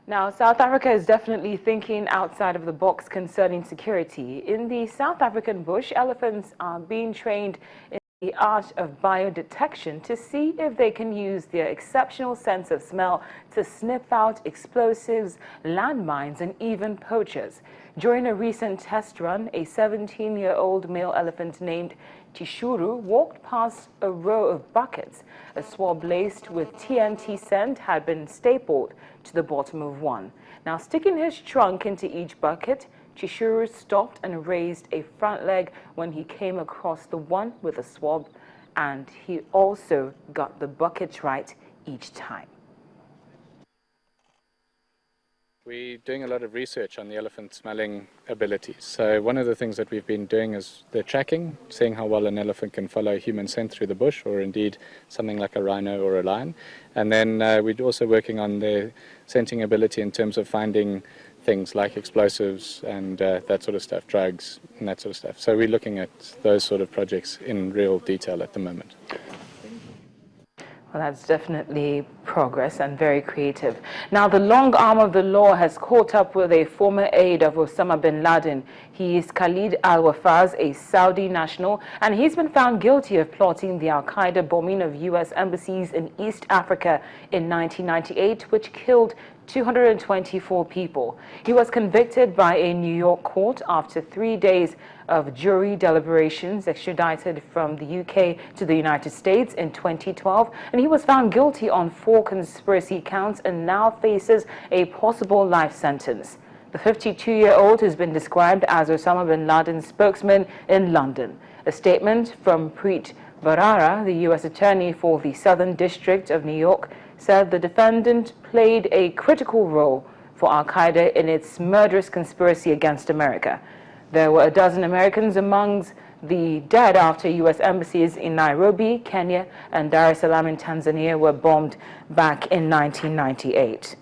Now, South Africa is definitely thinking outside of the box concerning security. In the South African bush, elephants are being trained in the art of biodetection to see if they can use their exceptional sense of smell to sniff out explosives, landmines, and even poachers. During a recent test run, a 17-year-old male elephant named Tishuru walked past a row of buckets. A swab laced with TNT scent had been stapled to the bottom of one. Now, sticking his trunk into each bucket, Tishuru stopped and raised a front leg when he came across the one with a swab, and he also got the buckets right each time. We're doing a lot of research on the elephant smelling abilities. So one of the things that we've been doing is the tracking, seeing how well an elephant can follow human scent through the bush, or indeed something like a rhino or a lion. And then we're also working on their scenting ability in terms of finding things like explosives and that sort of stuff, drugs and that sort of stuff. So we're looking at those sort of projects in real detail at the moment. Well, that's definitely progress and very creative. Now, the long arm of the law has caught up with a former aide of Osama bin Laden. He is Khalid al-Wafaz, a Saudi national, and he's been found guilty of plotting the al-Qaeda bombing of U.S. embassies in East Africa in 1998, which killed 224 people. He was convicted by a New York court after 3 days of jury deliberations, extradited from the UK to the United States in 2012, and he was found guilty on 4 conspiracy counts and now faces a possible life sentence. The 52-year-old has been described as Osama bin Laden's spokesman in London. A statement from Preet Bharara, the U.S. attorney for the Southern District of New York, said the defendant played a critical role for al-Qaeda in its murderous conspiracy against America. There were a dozen Americans among the dead after U.S. embassies in Nairobi, Kenya, and Dar es Salaam in Tanzania were bombed back in 1998.